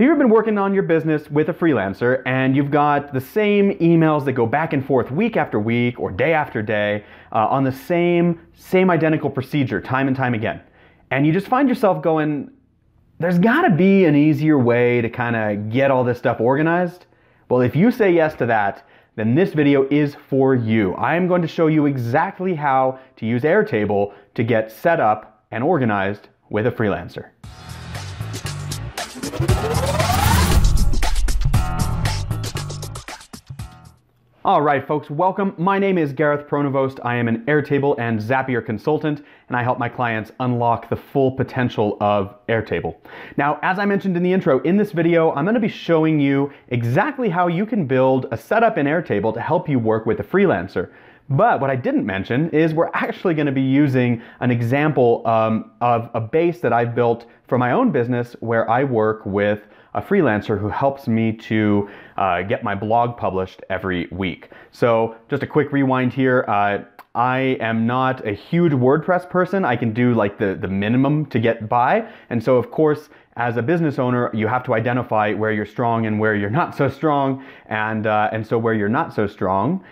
you ever been working on your business with a freelancer and you've got the same emails that go back and forth week after week or day after day on the same identical procedure time and time again, and you just find yourself going, there's got to be an easier way to kind of get all this stuff organized? Well, if you say yes to that, then this video is for you. I am going to show you exactly how to use Airtable to get set up and organized with a freelancer. All right, folks, welcome. My name is Gareth Pronovost. I am an Airtable and Zapier consultant, and I help my clients unlock the full potential of Airtable. Now, as I mentioned in the intro, in this video, I'm going to be showing you exactly how you can build a setup in Airtable to help you work with a freelancer. But what I didn't mention is we're actually going to be using an example of a base that I've built for my own business where I work with a freelancer who helps me to get my blog published every week. So just a quick rewind here. I am not a huge WordPress person. I can do like the minimum to get by. And so of course, as a business owner, you have to identify where you're strong and where you're not so strong. And so where you're not so strong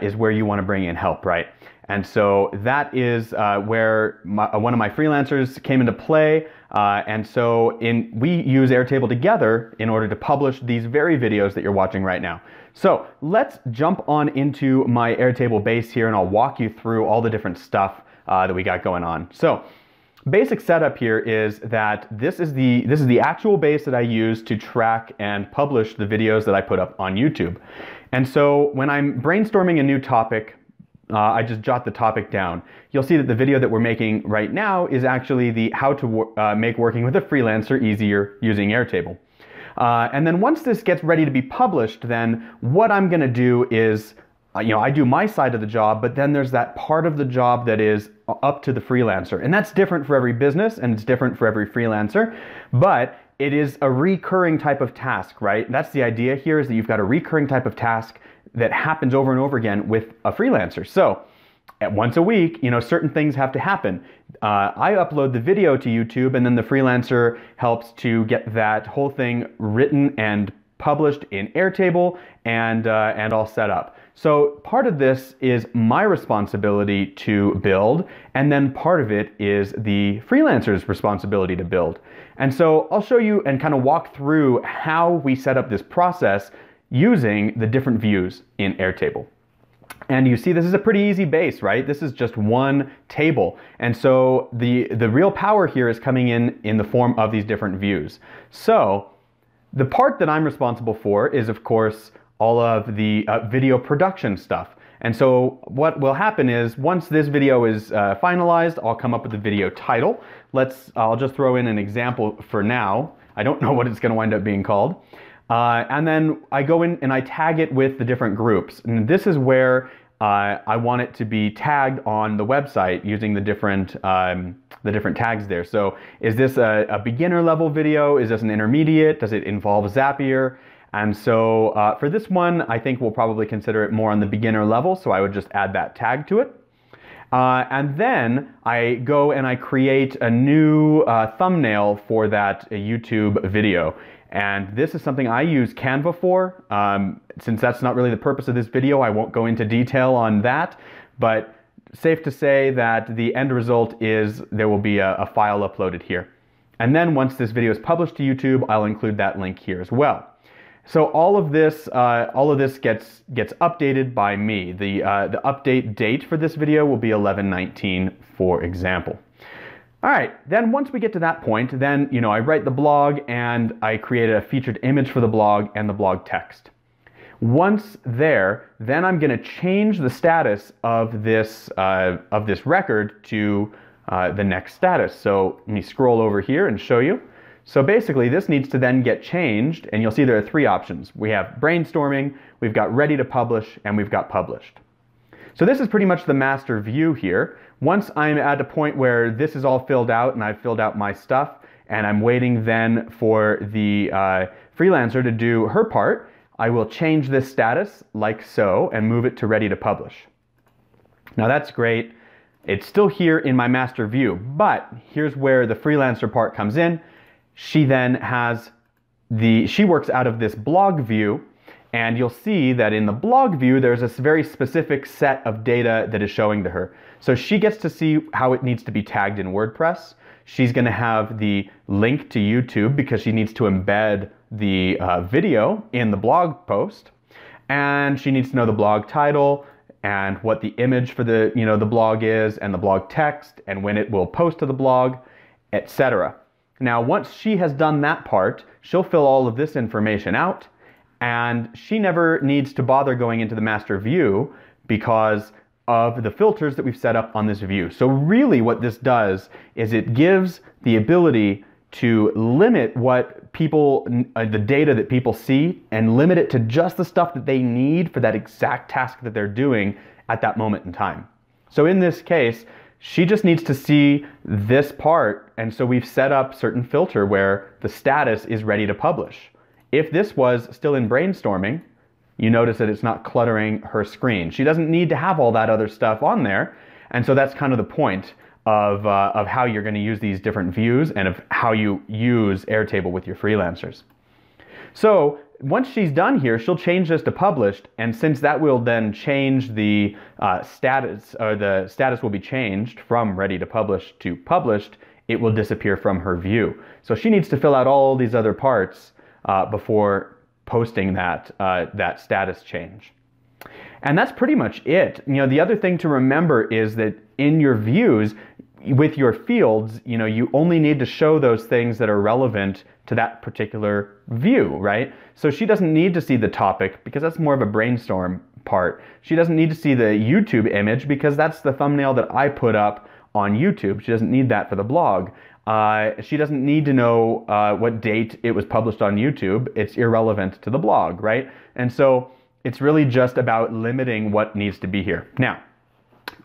is where you want to bring in help, right? And so that is where one of my freelancers came into play. And so we use Airtable together in order to publish these very videos that you're watching right now. So let's jump on into my Airtable base here and I'll walk you through all the different stuff that we got going on. So basic setup here is that this is the actual base that I use to track and publish the videos that I put up on YouTube. And so when I'm brainstorming a new topic, I just jot the topic down. You'll see that the video that we're making right now is actually the how to make working with a freelancer easier using Airtable. And then once this gets ready to be published, then what I'm going to do is, I do my side of the job, but then there's that part of the job that is up to the freelancer. And that's different for every business and it's different for every freelancer, but it is a recurring type of task, right? That's the idea here, is that you've got a recurring type of task that happens over and over again with a freelancer. So once a week, certain things have to happen. I upload the video to YouTube and then the freelancer helps to get that whole thing written and published in Airtable and all set up. So part of this is my responsibility to build, and then part of it is the freelancer's responsibility to build. And so I'll show you and kind of walk through how we set up this process using the different views in Airtable. And you see this is a pretty easy base, right? This is just one table. And so the real power here is coming in the form of these different views. So the part that I'm responsible for is, of course, all of the video production stuff. And so what will happen is once this video is finalized, I'll come up with the video title. I'll just throw in an example for now. I don't know what it's going to wind up being called. And then I go in and I tag it with the different groups. And this is where I want it to be tagged on the website using the different tags there. So is this a beginner level video? Is this an intermediate? Does it involve Zapier? And so for this one, I think we'll probably consider it more on the beginner level. So I would just add that tag to it. And then I go and I create a new thumbnail for that YouTube video. And this is something I use Canva for. Since that's not really the purpose of this video, I won't go into detail on that. But safe to say that the end result is there will be a file uploaded here. And then once this video is published to YouTube, I'll include that link here as well. So all of this gets updated by me. The update date for this video will be 11/19, for example. All right, then once we get to that point, then I write the blog and I create a featured image for the blog and the blog text. Once there, then I'm going to change the status of this record to the next status. So let me scroll over here and show you. So basically this needs to then get changed, and you'll see there are three options. We have brainstorming, we've got ready to publish, and we've got published. So this is pretty much the master view here. Once I'm at a point where this is all filled out and I've filled out my stuff and I'm waiting then for the freelancer to do her part, I will change this status like so and move it to ready to publish. Now that's great. It's still here in my master view, but here's where the freelancer part comes in. She then has she works out of this blog view, and you'll see that in the blog view there's this very specific set of data that is showing to her. So she gets to see how it needs to be tagged in WordPress. She's going to have the link to YouTube because she needs to embed the video in the blog post, and she needs to know the blog title and what the image for the the blog is, and the blog text, and when it will post to the blog, etc. Now, once she has done that part, she'll fill all of this information out, and she never needs to bother going into the master view because of the filters that we've set up on this view. So really what this does is it gives the ability to limit what people, the data that people see, and limit it to just the stuff that they need for that exact task that they're doing at that moment in time. So in this case, she just needs to see this part, and so we've set up certain filter where the status is ready to publish. If this was still in brainstorming, you notice that it's not cluttering her screen. She doesn't need to have all that other stuff on there, and so that's kind of the point of how you're going to use these different views and of how you use Airtable with your freelancers. So once she's done here, she'll change this to published, and since that will then change the status, or the status will be changed from ready to publish to published, it will disappear from her view. So she needs to fill out all these other parts before posting that status change. And that's pretty much it. The other thing to remember is that in your views, with your fields, you only need to show those things that are relevant to that particular view, right? So she doesn't need to see the topic because that's more of a brainstorm part. She doesn't need to see the YouTube image because that's the thumbnail that I put up on YouTube. She doesn't need that for the blog. She doesn't need to know what date it was published on YouTube. It's irrelevant to the blog, right? And so it's really just about limiting what needs to be here. Now,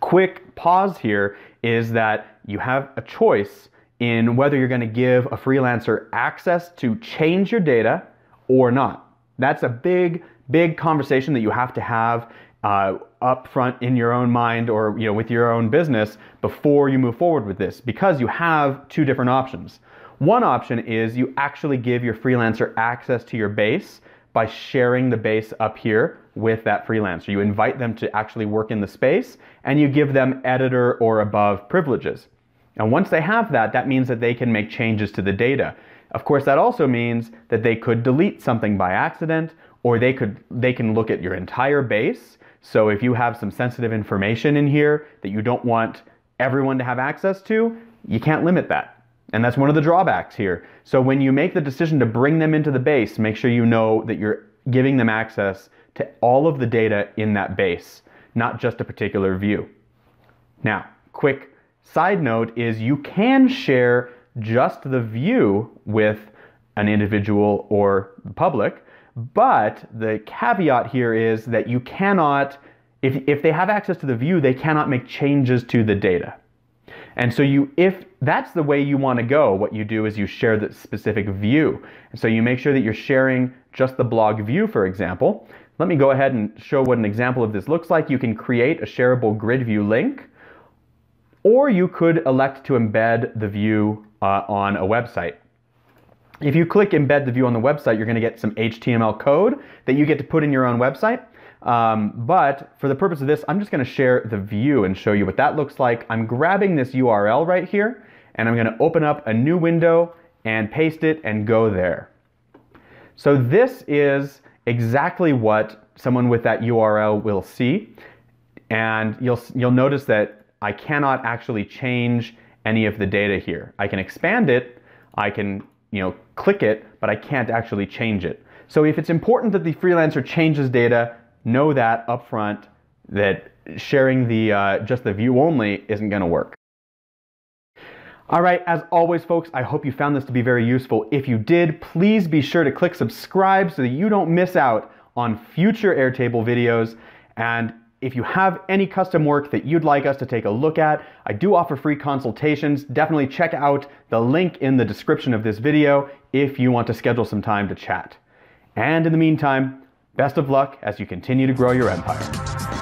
quick pause here is that you have a choice in whether you're going to give a freelancer access to change your data or not. That's a big conversation that you have to have up front in your own mind, or with your own business, before you move forward with this, because you have two different options. One option is you actually give your freelancer access to your base by sharing the base up here with that freelancer. You invite them to actually work in the space, and you give them editor or above privileges. And once they have that, that means that they can make changes to the data. Of course, that also means that they could delete something by accident, or they can look at your entire base. So if you have some sensitive information in here that you don't want everyone to have access to, you can't limit that. And that's one of the drawbacks here. So when you make the decision to bring them into the base, make sure you know that you're giving them access to all of the data in that base, not just a particular view. Now, quick side note is you can share just the view with an individual or the public, but the caveat here is that you cannot, if they have access to the view, they cannot make changes to the data. And so if that's the way you want to go, what you do is you share the specific view. And so you make sure that you're sharing just the blog view, for example. Let me go ahead and show what an example of this looks like. You can create a shareable grid view link, or you could elect to embed the view on a website. If you click embed the view on the website, you're going to get some HTML code that you get to put in your own website. But for the purpose of this, I'm just going to share the view and show you what that looks like. I'm grabbing this URL right here, and I'm going to open up a new window and paste it and go there. So this is exactly what someone with that URL will see. And you'll notice that I cannot actually change any of the data here. I can expand it, I can click it, but I can't actually change it. So if it's important that the freelancer changes data, know that up front, that sharing the just the view only isn't going to work. All right, as always, folks, I hope you found this to be very useful. If you did, please be sure to click subscribe so that you don't miss out on future Airtable videos. And if you have any custom work that you'd like us to take a look at, I do offer free consultations. Definitely check out the link in the description of this video if you want to schedule some time to chat. And in the meantime, best of luck as you continue to grow your empire.